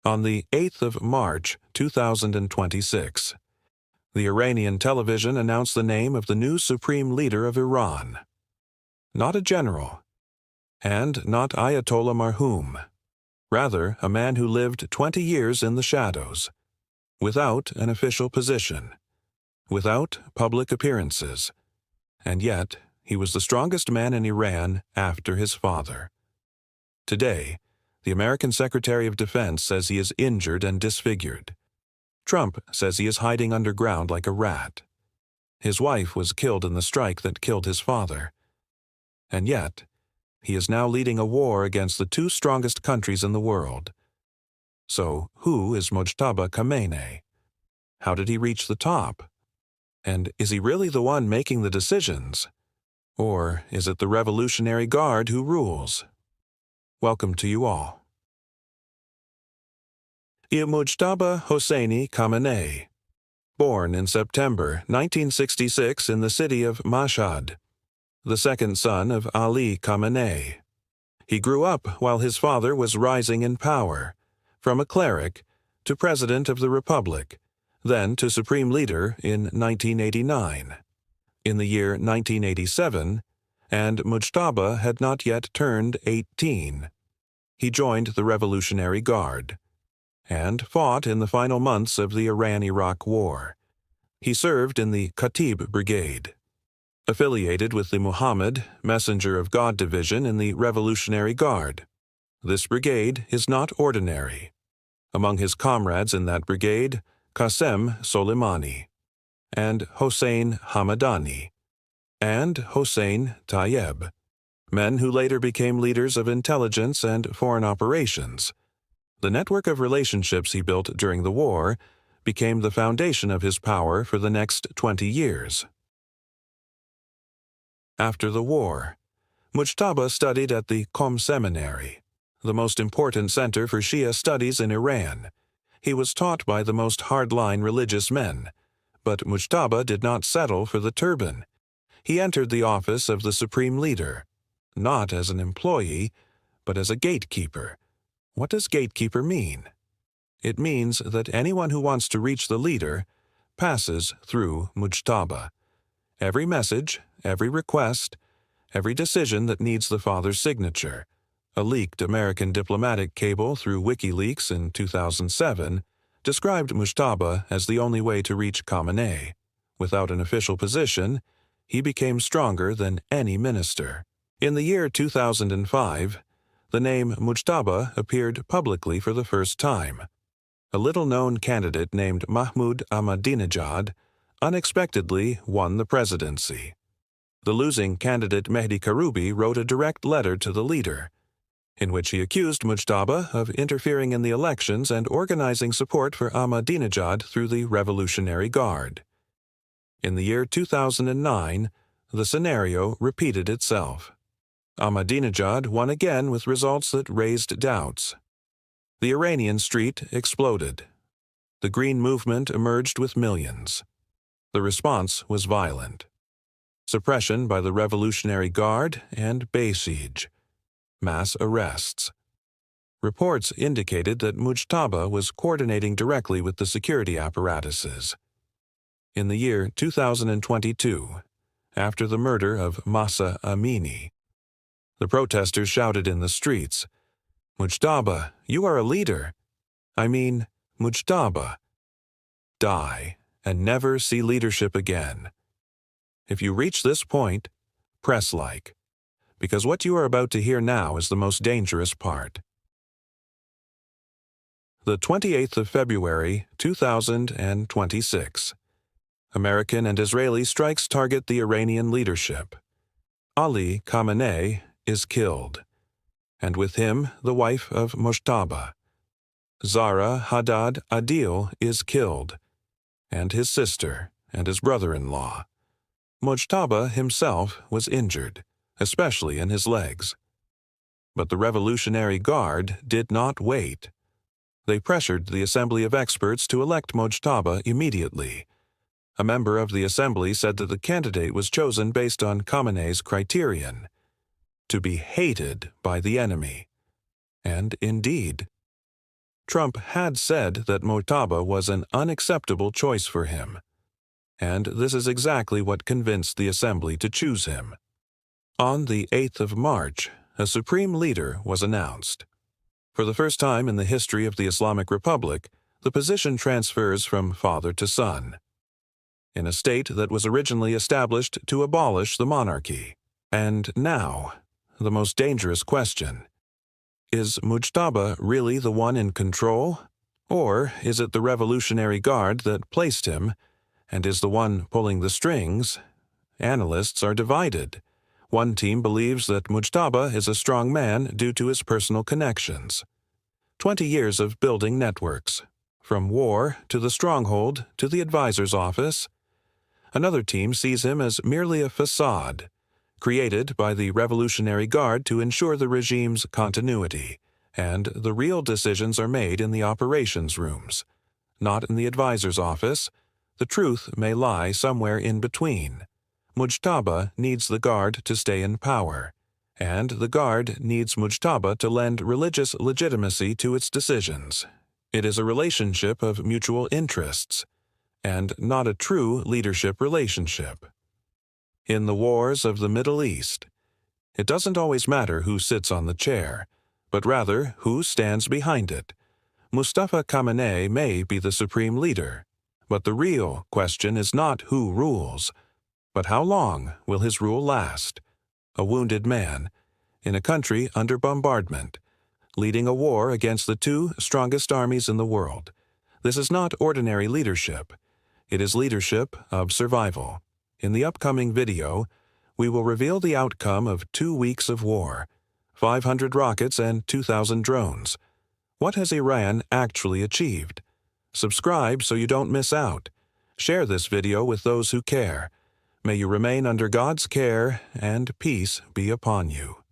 On the 8th of March, 2026, the Iranian television announced the name of the new supreme leader of Iran. Not a general, and not Ayatollah marhum. Rather, a man who lived 20 years in the shadows, without an official position, without public appearances, and yet he was the strongest man in Iran after his father. Today, the American Secretary of Defense says he is injured and disfigured. Trump says he is hiding underground like a rat. His wife was killed in the strike that killed his father. And yet, he is now leading a war against the two strongest countries in the world. So, who is Mojtaba Khamenei? How did he reach the top? And is he really the one making the decisions? Or is it the Revolutionary Guard who rules? Welcome to you all. Mojtaba Khamenei, born in September 1966 in the city of Mashhad, the second son of Ali Khamenei. He grew up while his father was rising in power, from a cleric to president of the Republic, then to supreme leader in 1989. In the year 1987, and Mojtaba had not yet turned 18. He joined the Revolutionary Guard and fought in the final months of the Iran-Iraq War. He served in the Khatib Brigade, affiliated with the Muhammad, Messenger of God Division in the Revolutionary Guard. This brigade is not ordinary. Among his comrades in that brigade, Qasem Soleimani, and Hossein Hamadani, and Hossein Tayeb, men who later became leaders of intelligence and foreign operations. The network of relationships he built during the war became the foundation of his power for the next 20 years. After the war, Mojtaba studied at the Qom Seminary, the most important center for Shia studies in Iran. He was taught by the most hardline religious men, but Mojtaba did not settle for the turban. He entered the office of the supreme leader, not as an employee, but as a gatekeeper. What does gatekeeper mean? It means that anyone who wants to reach the leader passes through Mojtaba. Every message, every request, every decision that needs the father's signature. A leaked American diplomatic cable through WikiLeaks in 2007 described Mojtaba as the only way to reach Khamenei. Without an official position, he became stronger than any minister. In the year 2005, the name Mojtaba appeared publicly for the first time. A little-known candidate named Mahmoud Ahmadinejad unexpectedly won the presidency. The losing candidate Mehdi Karoubi wrote a direct letter to the leader, in which he accused Mojtaba of interfering in the elections and organizing support for Ahmadinejad through the Revolutionary Guard. In the year 2009, the scenario repeated itself. Ahmadinejad won again with results that raised doubts. The Iranian street exploded. The Green Movement emerged with millions. The response was violent. Suppression by the Revolutionary Guard and besiege. Mass arrests. Reports indicated that Mojtaba was coordinating directly with the security apparatuses. In the year 2022, after the murder of Mahsa Amini, the protesters shouted in the streets, "Mojtaba, you are a leader. I mean, Mojtaba. Die and never see leadership again." If you reach this point, press like, because what you are about to hear now is the most dangerous part. The 28th of February, 2026. American and Israeli strikes target the Iranian leadership. Ali Khamenei is killed, and with him the wife of Mojtaba. Zahra Haddad Adil is killed, and his sister and his brother-in-law. Mojtaba himself was injured, especially in his legs. But the Revolutionary Guard did not wait. They pressured the Assembly of Experts to elect Mojtaba immediately. A member of the Assembly said that the candidate was chosen based on Khamenei's criterion: to be hated by the enemy. And indeed, Trump had said that Mojtaba was an unacceptable choice for him. And this is exactly what convinced the Assembly to choose him. On the 8th of March, a supreme leader was announced. For the first time in the history of the Islamic Republic, the position transfers from father to son. In a state that was originally established to abolish the monarchy. And now, the most dangerous question. Is Mojtaba really the one in control? Or is it the Revolutionary Guard that placed him and is the one pulling the strings? Analysts are divided. One team believes that Mojtaba is a strong man due to his personal connections. 20 years of building networks, from war to the stronghold to the advisor's office. Another team sees him as merely a facade, created by the Revolutionary Guard to ensure the regime's continuity, and the real decisions are made in the operations rooms, not in the advisor's office. The truth may lie somewhere in between. Mojtaba needs the Guard to stay in power, and the Guard needs Mojtaba to lend religious legitimacy to its decisions. It is a relationship of mutual interests, and not a true leadership relationship. In the wars of the Middle East, it doesn't always matter who sits on the chair, but rather who stands behind it. Mojtaba Khamenei may be the supreme leader, but the real question is not who rules, but how long will his rule last? A wounded man, in a country under bombardment, leading a war against the two strongest armies in the world. This is not ordinary leadership. It is leadership of survival. In the upcoming video, we will reveal the outcome of 2 weeks of war, 500 rockets and 2,000 drones. What has Iran actually achieved? Subscribe so you don't miss out. Share this video with those who care. May you remain under God's care and peace be upon you.